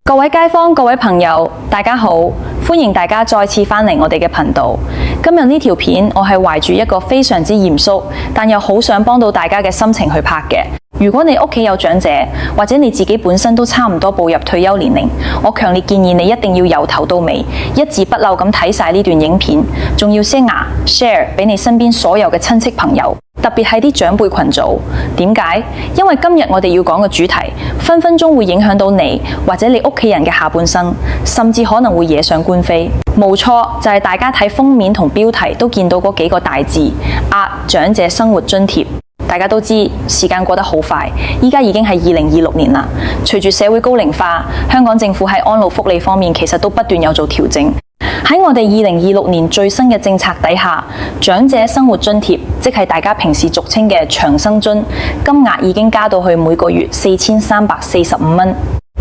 各位街坊、各位朋友，大家好，歡迎大家再次返嚟我哋嘅頻道。今日呢條片，我係懷住一個非常之嚴肅，但又好想幫到大家嘅心情去拍嘅。如果你屋企有長者，或者你自己本身都差唔多步入退休年齡，我強烈建議你一定要由頭到尾，一字不漏咁睇晒呢段影片，仲要share 俾你身邊所有嘅親戚朋友。特別係啲長輩群組，點解？因為今日我哋要講嘅主題，分分鐘會影響到你或者你屋企人嘅下半生，甚至可能會惹上官非。冇錯，就係大家睇封面同標題都見到嗰幾個大字：壓長者生活津貼。大家都知時間過得好快，依家已經係2026年啦。隨住社會高齡化，香港政府喺安老福利方面其實都不斷有做調整。喺我哋2026年最新嘅政策底下，長者生活津貼，即係大家平時俗稱嘅長生津，金額已經加到去每個月4345蚊。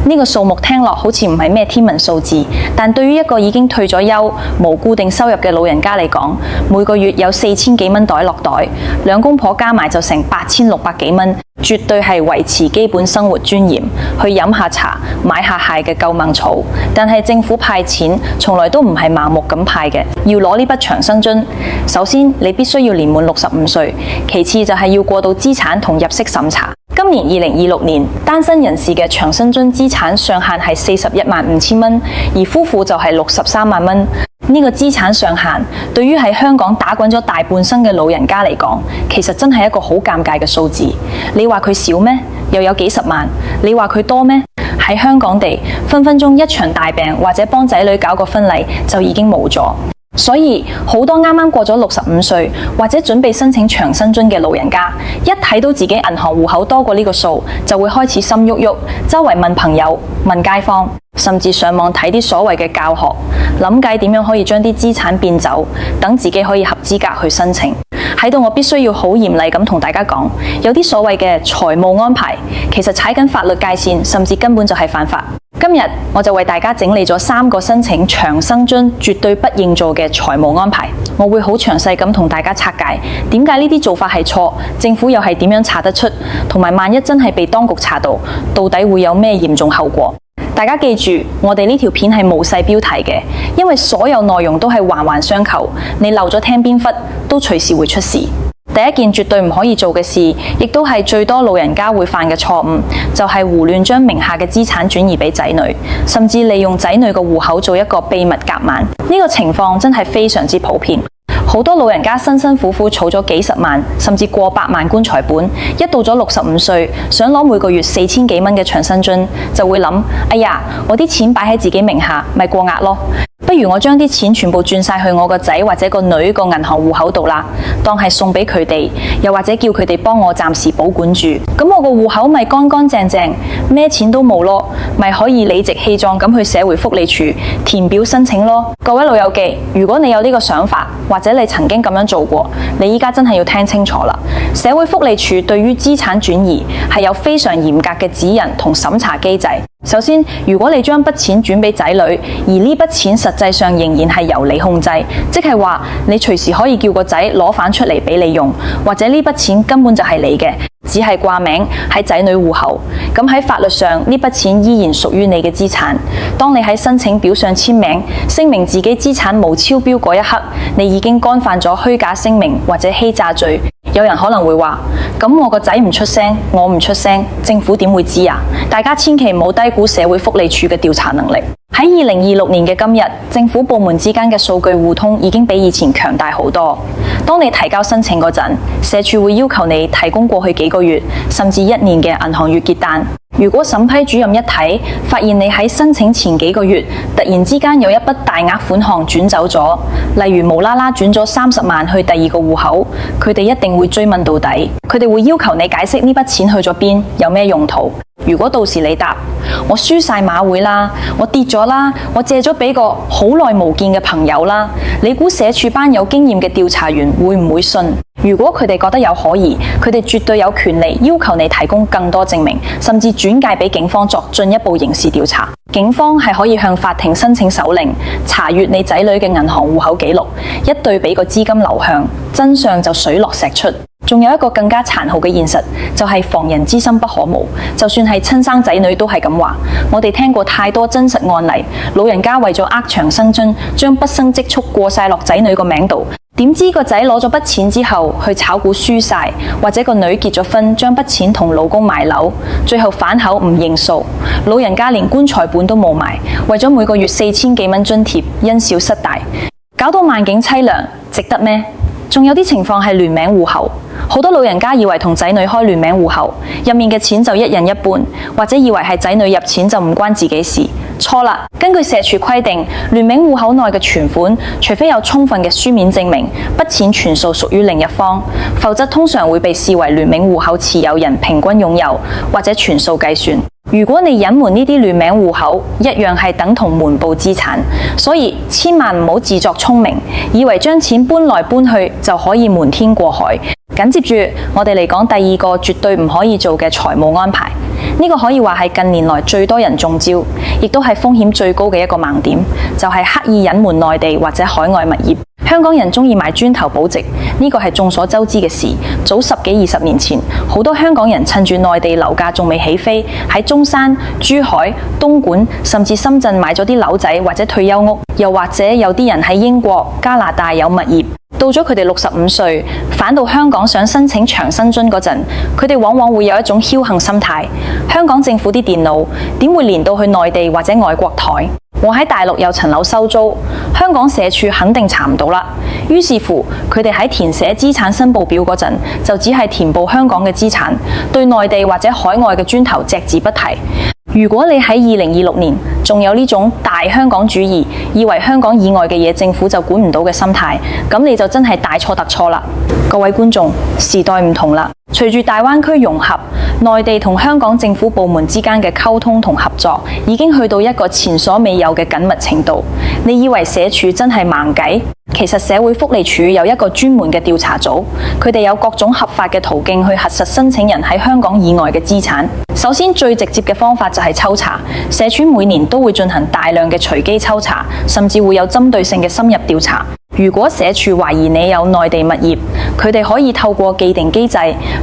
呢個數目聽落好似唔係咩天文數字，但對於一個已經退咗休、無固定收入嘅老人家嚟講，每個月有4000幾蚊袋落袋，兩公婆加埋就成8600幾蚊，絕對係維持基本生活尊嚴，去飲下茶、買下蟹嘅救命草。但係政府派錢從來都唔係盲目咁派嘅，要攞呢筆長生津，首先你必須要年滿65歲，其次就係要過到資產同入息審查。今年2026年，單身人士嘅長生津資產上限係415000蚊，而夫婦就係63萬蚊。呢個資產上限對於喺香港打滾咗大半生嘅老人家嚟講，其實真係一個好尷尬嘅數字。你話佢少咩？又有幾十萬。你話佢多咩？喺香港地，分分鐘一場大病或者幫仔女搞個婚禮就已經冇咗。所以好多啱啱過咗65歲或者準備申請長生津嘅老人家，一睇到自己銀行戶口多過呢個數，就會開始心喐喐，周圍問朋友、問街坊，甚至上網睇啲所謂嘅教學，諗計點樣可以將啲資產變走，等自己可以合資格去申請。喺度我必須要好嚴厲咁同大家講，有啲所謂嘅財務安排，其實踩緊法律界線，甚至根本就係犯法。今日我就為大家整理咗3個申請長生津絕對不認做嘅財務安排，我會好詳細咁同大家拆解點解呢啲做法係錯，政府又係點樣查得出，同埋萬一真係被當局查到，到底會有咩嚴重後果。大家記住，我哋呢條片係冇細標題嘅，因為所有內容都係環環相扣，你漏咗聽邊忽都隨時會出事。第一件絕對唔可以做嘅事，亦都係最多老人家會犯嘅錯誤，就係胡亂將名下嘅資產轉移俾仔女，甚至利用仔女嘅戶口做一個秘密夾萬。呢個情況真係非常之普遍。好多老人家辛辛苦苦儲咗幾十萬，甚至過百萬棺材本，一到咗65歲，想攞每個月4000幾蚊嘅長生津，就會諗：哎呀，我啲錢擺喺自己名下，咪過額咯。不如我將啲錢全部轉晒去我個仔或者個女個銀行戶口度啦，當係送俾佢哋，又或者叫佢哋幫我暫時保管住。咁我個戶口咪乾乾淨淨，咩錢都冇咯，咪可以理直氣壯咁去社會福利署填表申請咯。各位老友記，如果你有呢個想法，或者你曾經咁樣做過，你依家真係要聽清楚啦。社會福利署對於資產轉移係有非常嚴格嘅指引同審查機制。首先，如果你將筆錢轉俾仔女，而呢筆錢實際上仍然係由你控制，即係話你隨時可以叫個仔攞返出嚟俾你用，或者呢筆錢根本就係你嘅，只係掛名喺仔女戶口，咁喺法律上呢筆錢依然屬於你嘅資產。當你喺申請表上簽名，聲明自己資產冇超標嗰一刻，你已經干犯咗虛假聲明或者欺詐罪。有人可能會話：咁我個仔唔出聲，我唔出聲，政府點會知啊？大家千祈唔好低估社會福利署嘅調查能力。喺2026年嘅今日，政府部門之間嘅數據互通已經比以前強大好多。當你提交申請嗰陣，社署會要求你提供過去幾個月甚至1年嘅銀行月結單。如果審批主任一睇，發現你喺申請前幾個月突然之間有一筆大額款項轉走咗，例如無啦啦轉咗30萬去第2個戶口，佢哋一定會追問到底。佢哋會要求你解釋呢筆錢去咗邊，有咩用途。如果到時你答：我輸晒馬會啦，我跌咗啦，我借咗俾個好耐無見嘅朋友啦，你估社署班有經驗嘅調查員會唔會信？如果佢哋覺得有可疑，佢哋絕對有權利要求你提供更多證明，甚至轉介俾警方作進一步刑事調查。警方係可以向法庭申請手令，查閱你仔女嘅銀行戶口記錄，一對比個資金流向，真相就水落石出。仲有一個更加殘酷嘅現實，就係防人之心不可無。就算係親生仔女都係咁話。我哋聽過太多真實案例，老人家為咗呃長生津，將畢生積蓄過晒落仔女個名度，點知個仔攞咗筆錢之後去炒股輸晒，或者個女結咗婚，將筆錢同老公買樓，最後反口唔認數，老人家連棺材本都冇埋，為咗每個月4000幾蚊津貼，因小失大，搞到萬境淒涼，值得咩？仲有啲情況係聯名戶口。好多老人家以為同仔女開聯名戶口，入面嘅錢就一人一半，或者以為係仔女入錢就唔關自己事。錯啦！根據社署規定，聯名戶口內嘅存款，除非有充分嘅書面證明，筆錢全數屬於另一方，否則通常會被視為聯名戶口持有人平均擁有，或者全數計算。如果你隱瞞呢啲聯名戶口，一樣係等同瞞報資產，所以千萬唔好自作聰明，以為將錢搬來搬去就可以瞞天過海。緊接住，我哋嚟講第二個絕對唔可以做嘅財務安排。呢個可以話係近年來最多人中招，亦都係風險最高嘅一個盲點，就係刻意隱瞞內地或者海外物業。香港人中意買磚頭保值，呢個係眾所周知嘅事。早10幾20年前，好多香港人趁住內地樓價仲未起飛，喺中山、珠海、東莞甚至深圳買咗啲樓仔或者退休屋，又或者有啲人喺英國、加拿大有物業。到咗佢哋65歲，返到香港想申請長生津嗰陣，佢哋往往會有一種僥倖心態。香港政府啲電腦點會連到去內地或者外國台？我喺大陸有層樓收租，香港社署肯定查唔到啦。於是乎，佢哋喺填寫資產申報表嗰陣，就只係填報香港嘅資產，對內地或者海外嘅磚頭隻字不提。如果你喺2026年仲有呢種大香港主義，以為香港以外嘅嘢政府就管唔到嘅心態，咁你就真係大錯特錯啦！各位觀眾，時代唔同啦，隨住大灣區融合，內地同香港政府部門之間嘅溝通同合作已經去到一個前所未有嘅緊密程度。你以為社署真係盲計？其實社會福利署有一個專門嘅調查組，佢哋有各種合法嘅途徑去核實申請人喺香港以外嘅資產。首先最直接嘅方法就係抽查，社署每年都會進行大量嘅隨機抽查，甚至會有針對性嘅深入調查。如果社署懷疑你有內地物業，佢哋可以透過既定機制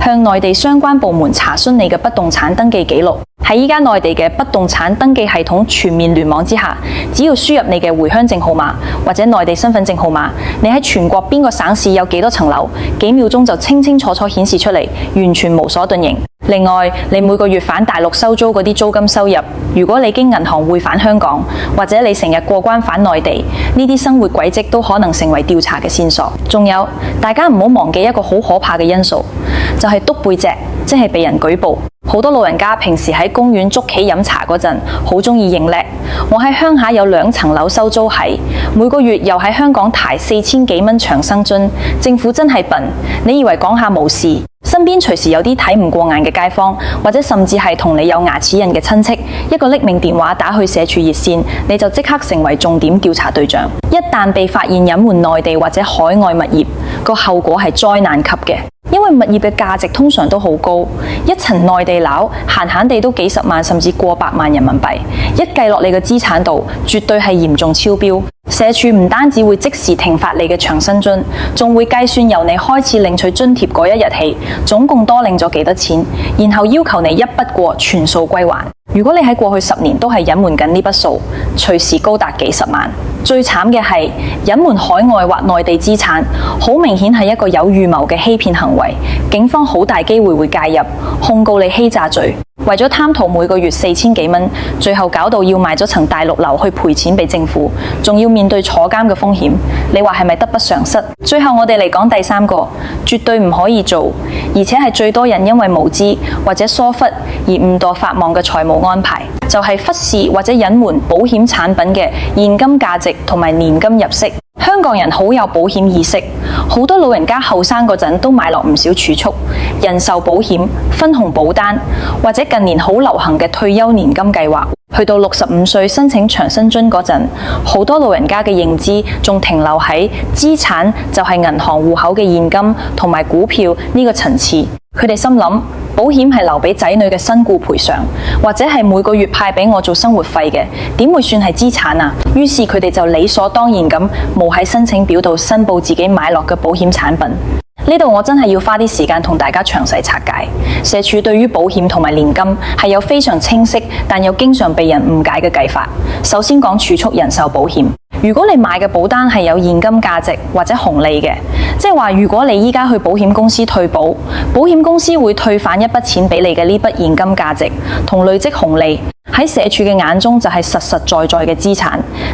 向內地相關部門查詢你嘅不動產登記記錄。喺依家內地嘅不動產登記系統全面聯網之下，只要輸入你嘅回鄉證號碼或者內地身份證號碼，你喺全國邊個省市有幾多層樓，幾秒鐘就清清楚楚顯示出嚟，完全無所遁形。另外，你每個月返大陸收租嗰啲租金收入，如果你經銀行匯返香港，或者你成日過關返內地，呢啲生活軌跡都可能成為調查嘅線索。仲有，大家唔好忘記一個好可怕嘅因素，就係篤背脊，即係被人舉報。好多老人家平時喺公園捉棋飲茶嗰陣，好中意認叻。我喺鄉下有2層樓收租係，每個月又喺香港抬4000幾蚊長生津，政府真係笨。你以為講下冇事？身邊隨時有啲睇唔過眼嘅街坊，或者甚至係同你有牙齒印嘅親戚，一個匿名電話打去社署熱線，你就即刻成為重點調查對象。一旦被發現隱瞞內地或者海外物業，個後果係災難級嘅。因為物業嘅價值通常都好高，一層內地樓閒閒地都幾十萬甚至過百萬人民幣，一計落你嘅資產度，絕對係嚴重超標。社署唔單止會即時停發你嘅長生津，仲會計算由你開始領取津貼嗰一日起，總共多領咗幾多錢，然後要求你一筆過全數歸還。如果你喺過去10年都係隱瞞緊呢筆數，隨時高達幾十萬。最慘嘅係隱瞞海外或內地資產，好明顯係一個有預謀嘅欺騙行為，警方好大機會會介入控告你欺詐罪。為咗貪圖每個月4000幾蚊，最後搞到要賣咗層大陸樓去賠錢俾政府，仲要面對坐監嘅風險，你話係咪得不償失？最後我哋嚟講第3個，絕對唔可以做，而且係最多人因為無知或者疏忽而誤墮法網嘅財務安排，就係忽視或者隱瞞保險產品嘅現金價值同埋年金入息。香港人好有保險意識，好多老人家後生嗰陣都買落唔少儲蓄、人壽保險、分紅保單，或者近年好流行嘅退休年金計劃。去到65歲申請長生津嗰陣，好多老人家嘅認知仲停留喺資產就係銀行戶口嘅現金同埋股票呢個層次。佢哋心諗，保險係留俾仔女嘅身故賠償，或者係每個月派俾我做生活費嘅，點會算係資產啊？於是佢哋就理所當然咁冇喺申請表度申報自己買落嘅保險產品。呢度我真係要花啲時間同大家詳細拆解。社署對於保險同埋年金係有非常清晰，但又經常被人誤解嘅計法。首先講儲蓄人壽保險，如果你買嘅保單係有現金價值或者紅利嘅，即係話如果你依家去保險公司退保，保險公司會退返一筆錢俾你嘅呢筆現金價值同累積紅利，喺社署嘅眼中就係實實在在嘅資產。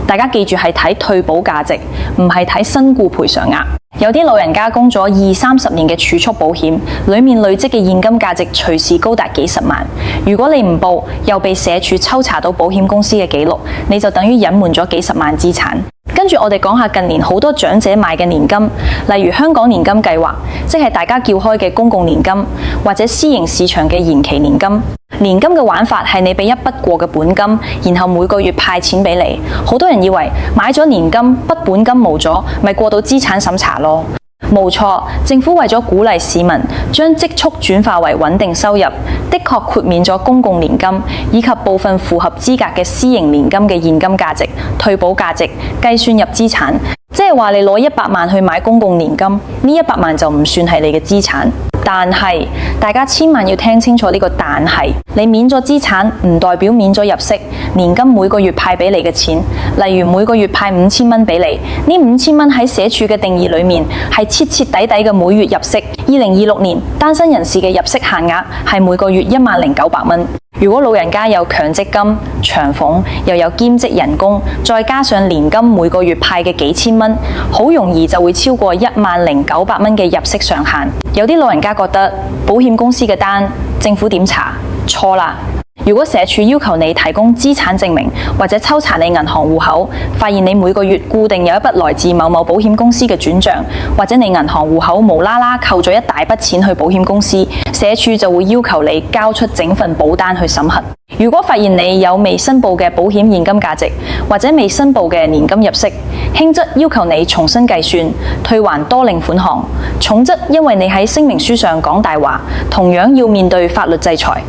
大家記住係睇退保價值，唔係睇身故賠償額。有啲老人家供咗20-30年嘅儲蓄保險，裡面累積嘅現金價值隨時高達幾十萬。如果你唔報，又被社署抽查到保險公司嘅記錄，你就等於隱瞞咗幾十萬資產。跟住我哋講下近年好多長者買嘅年金，例如香港年金計劃，即係大家叫開嘅公共年金，或者私營市場嘅延期年金。年金嘅玩法係你俾一筆過嘅本金，然後每個月派錢俾你。好多人以為買咗年金，筆本金冇咗，咪過到資產審查咯。冇錯，政府為咗鼓勵市民將積蓄轉化為穩定收入，的確豁免咗公共年金以及部分符合資格嘅私營年金嘅現金價值、退保價值計算入資產。即係話你攞100萬去買公共年金，呢100萬就唔算係你嘅資產。但係大家千萬要聽清楚呢個但係，你免咗資產唔代表免咗入息。年金每個月派俾你嘅錢，例如每個月派5000蚊俾你，呢5000蚊喺社署嘅定義裏面係徹徹底底嘅每月入息。2026年單身人士嘅入息限額係每個月10900蚊。如果老人家有強積金、長俸，又有兼職人工，再加上年金每個月派嘅幾千蚊，好容易就會超過10900蚊嘅入息上限。有啲老人家覺得保險公司嘅單，政府點查？錯啦！如果社署要求你提供資產證明，或者抽查你銀行戶口，發現你每個月固定有一筆來自某某保險公司嘅轉賬，或者你銀行戶口無啦啦扣咗一大筆錢去保險公司，社署就會要求你交出整份保單去審核。如果發現你有未申報嘅保險現金價值，或者未申報嘅年金入息，輕則要求你重新計算，退還多領款項；重則因為你喺聲明書上講大話，同樣要面對法律制裁。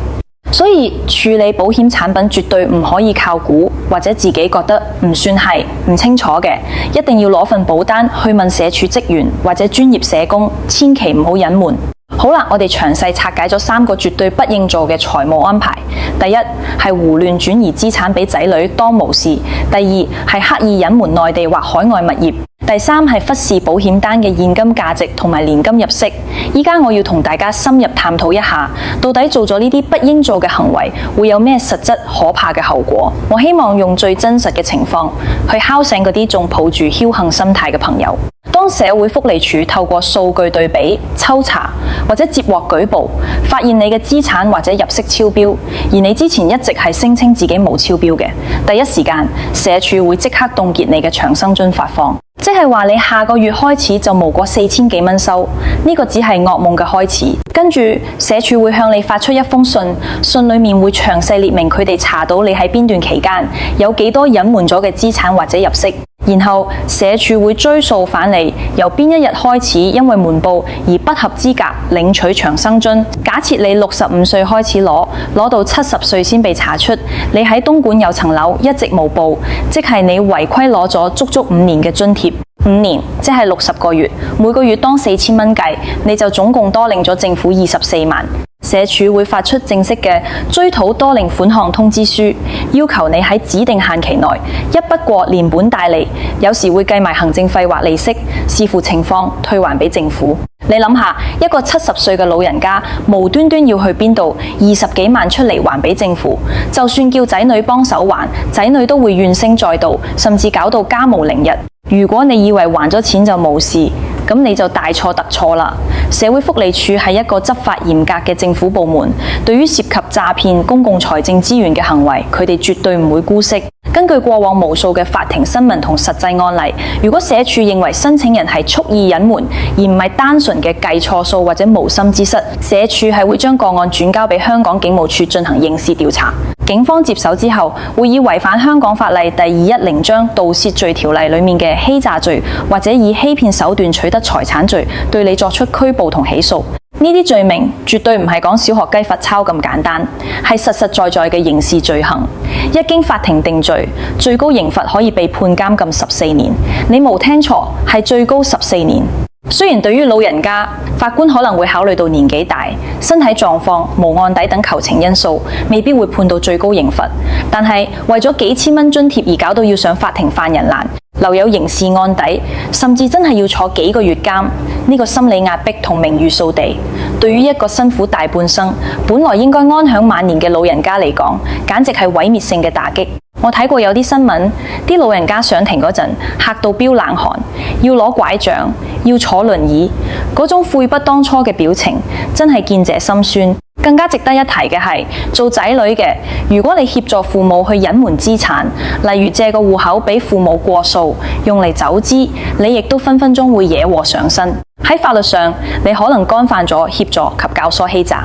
所以處理保險產品絕對唔可以靠估，或者自己覺得唔算係唔清楚嘅，一定要攞份保單去問社署職員或者專業社工，千祈唔好隱瞞。好啦，我哋詳細拆解咗3個絕對不應做嘅財務安排。第一係胡亂轉移資產俾仔女當無事；第二係刻意隱瞞內地或海外物業；第三係忽視保險單嘅現金價值同埋年金入息。依家我要同大家深入探討一下，到底做咗呢啲不應做嘅行為會有咩實質可怕嘅後果。我希望用最真實嘅情況去敲醒嗰啲仲抱住僥倖心態嘅朋友。當社會福利署透過數據對比、抽查或者接獲舉報，發現你嘅資產或者入息超標，而你之前一直係聲稱自己冇超標嘅，第一時間社署會即刻凍結你嘅長生津發放。即係話你下個月開始就無過4000幾蚊收，呢個只係噩夢嘅開始。跟住社署會向你發出一封信，信裏面會詳細列明佢哋查到你喺邊段期間有幾多隱瞞咗嘅資產或者入息，然後社署會追溯返嚟由邊一日開始因為瞞報而不合資格領取長生津。假設你65歲開始攞到70歲先被查出你喺東莞有層樓一直冇報，即係你違規攞咗足足5年嘅津貼。5年即係60個月，每個月當4000蚊計，你就總共多領咗政府24萬。社署會發出正式嘅追討多領款項通知書，要求你喺指定限期內一筆過連本帶利，有時會計埋行政費或利息，視乎情況退還俾政府。你諗下，一個70歲嘅老人家無端端要去邊度20幾萬出嚟還俾政府，就算叫仔女幫手還，仔女都會怨聲載道，甚至搞到家無寧日。如果你以為還咗錢就冇事，咁你就大錯特錯啦！社會福利署係一個執法嚴格嘅政府部門，對於涉及詐騙公共財政資源嘅行為，佢哋絕對唔會姑息。根據過往無數嘅法庭新聞同實際案例，如果社署認為申請人係蓄意隱瞞，而唔係單純嘅計錯數或者無心之失，社署係會將個案轉交俾香港警務處進行刑事調查。警方接手之後，會以違反香港法例第210章盜竊罪條例裏面嘅欺詐罪，或者以欺騙手段取得財產罪，對你作出拘捕同起訴。呢啲罪名絕對唔係講小學雞罰抄咁簡單，係實實在在嘅刑事罪行。一經法庭定罪，最高刑罰可以被判監禁14年。你冇聽錯，係最高14年。雖然對於老人家，法官可能會考慮到年紀大、身體狀況、無案底等求情因素，未必會判到最高刑罰。但係為咗幾千蚊津貼而搞到要上法庭犯人欄，留有刑事案底，甚至真係要坐幾個月監，呢個心理壓迫同名譽掃地，對於一個辛苦大半生、本來應該安享晚年嘅老人家嚟講，簡直係毀滅性嘅打擊。我睇過有啲新聞，啲老人家上庭嗰陣嚇到飆冷汗，要攞拐杖，要坐輪椅，嗰種悔不當初嘅表情，真係見者心酸。更加值得一提嘅係，做仔女嘅，如果你協助父母去隱瞞資產，例如借個戶口俾父母過數，用嚟走資，你亦都分分鐘會惹禍上身。喺法律上，你可能干犯咗協助及教唆欺詐，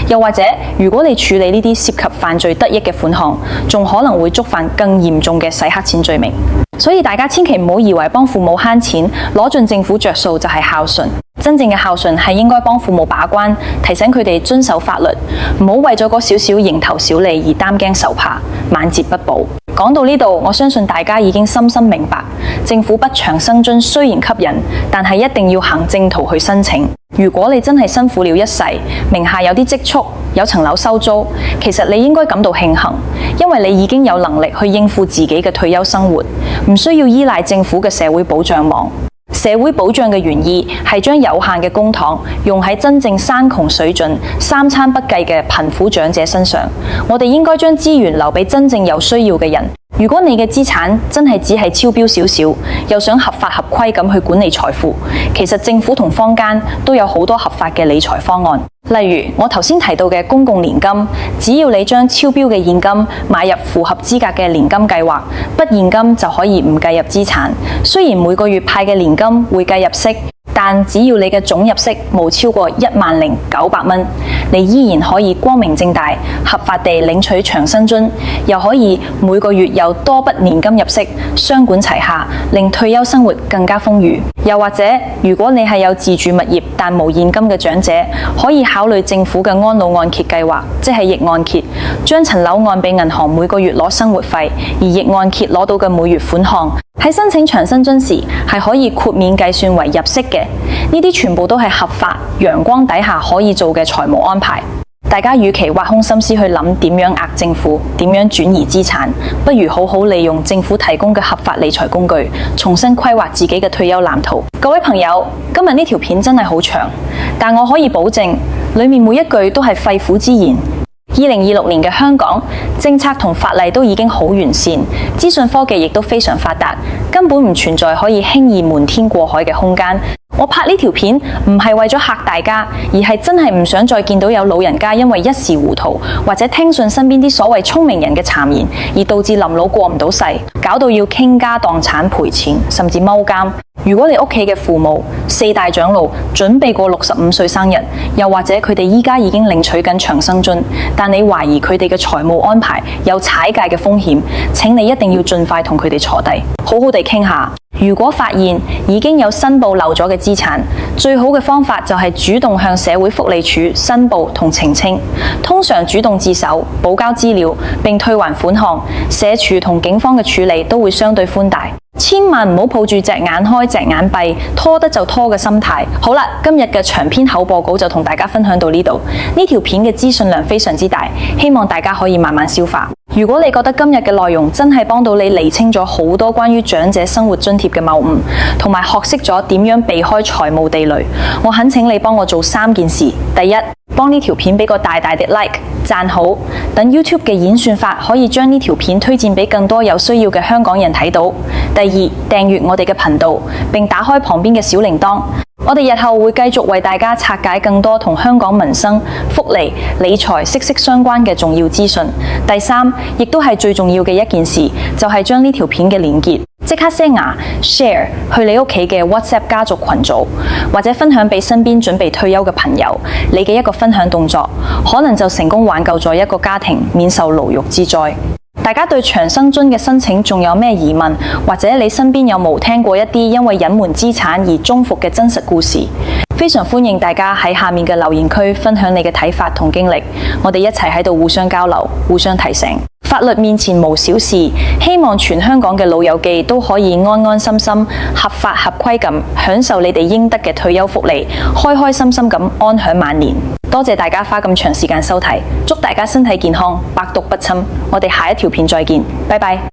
又或者如果你處理呢啲涉及犯罪得益嘅款項，仲可能會觸犯更嚴重嘅洗黑錢罪名。所以大家千祈唔好以為幫父母慳錢，攞盡政府着數就係孝順。真正嘅孝順係應該幫父母把關，提醒佢哋遵守法律，唔好為咗嗰少少蠅頭小利而擔驚受怕，晚節不保。講到呢度，我相信大家已經深深明白，政府不長生津雖然吸引，但係一定要行正途去申請。如果你真係辛苦了一世，名下有啲積蓄，有層樓收租，其實你應該感到慶幸，因為你已經有能力去應付自己嘅退休生活，唔需要依賴政府嘅社會保障網。社會保障嘅原意係將有限嘅公帑用喺真正山窮水盡、三餐不繼嘅貧苦長者身上。我哋應該將資源留俾真正有需要嘅人。如果你嘅資產真係只係超標少少，又想合法合規咁去管理財富，其實政府同坊間都有好多合法嘅理財方案。例如我頭先提到嘅公共年金，只要你將超標嘅現金買入符合資格嘅年金計劃，不現金就可以唔計入資產。雖然每個月派嘅年金會計入息，但只要你嘅總入息冇超過10,900蚊，你依然可以光明正大、合法地領取長生津，又可以每個月有多筆年金入息，雙管齊下，令退休生活更加豐裕。又或者，如果你係有自住物業但無現金嘅長者，可以考慮政府嘅安老按揭計劃，即係逆按揭，將層樓按俾銀行每個月攞生活費，而逆按揭攞到嘅每月款項，喺申請長生津時係可以豁免計算為入息嘅。呢啲全部都係合法、陽光底下可以做嘅財務安排。大家與其挖空心思去諗點樣呃政府、點樣轉移資產，不如好好利用政府提供嘅合法理財工具，重新規劃自己嘅退休藍圖。各位朋友，今日呢條片真係好長，但我可以保證，裡面每一句都係肺腑之言。2026年嘅香港，政策同法例都已經好完善，資訊科技亦都非常發達，根本唔存在可以輕易瞞天過海嘅空間。我拍呢條片唔係為咗嚇大家，而係真係唔想再見到有老人家因為一時糊塗或者聽信身邊啲所謂聰明人嘅讒言，而導致臨老過唔到世，搞到要傾家蕩產賠錢，甚至踎監。如果你屋企嘅父母、4大長老準備過65歲生日，又或者佢哋依家已經領取緊長生津，但你懷疑佢哋嘅財務安排有踩界嘅風險，請你一定要盡快同佢哋坐低，好好地傾下。如果發現已經有申報漏咗嘅資產，最好嘅方法就係主動向社會福利署申報同澄清。通常主動自首、補交資料並退還款項，社署同警方嘅處理都會相對寬大。千萬唔好抱住隻眼開隻眼閉，拖得就拖嘅心態。好啦，今日嘅長篇口播稿就同大家分享到呢度。呢條片嘅資訊量非常之大，希望大家可以慢慢消化。如果你覺得今日嘅內容真係幫到你釐清咗好多關於長者生活津貼嘅謬誤，同埋學識咗點樣避開財務地雷，我懇請你幫我做3件事。第一，幫呢條片俾個大大的 like， 讚好，等 YouTube 嘅演算法可以將呢條片推薦俾更多有需要嘅香港人睇到。第二，訂閱我哋嘅頻道，並打開旁邊嘅小鈴鐺。我哋日後會繼續為大家拆解更多同香港民生、福利、理財息息相關嘅重要資訊。第三，亦都係最重要嘅一件事，就係將呢條片嘅連結即刻 share 去你屋企嘅 WhatsApp 家族群組，或者分享俾身邊準備退休嘅朋友。你嘅一個分享動作，可能就成功挽救咗一個家庭免受牢獄之災。大家對長生津嘅申請仲有咩疑問，或者你身邊有冇聽過一啲因為隱瞞資產而終服嘅真實故事？非常歡迎大家喺下面嘅留言區分享你嘅睇法同經歷，我哋一齊喺度互相交流、互相提醒。法律面前無小事，希望全香港嘅老友記都可以安安心心、合法合規咁享受你哋應得嘅退休福利，開開心心咁安享晚年。多謝大家花咁長時間收睇，祝大家身體健康，百毒不侵。我哋下一條片再見，拜拜。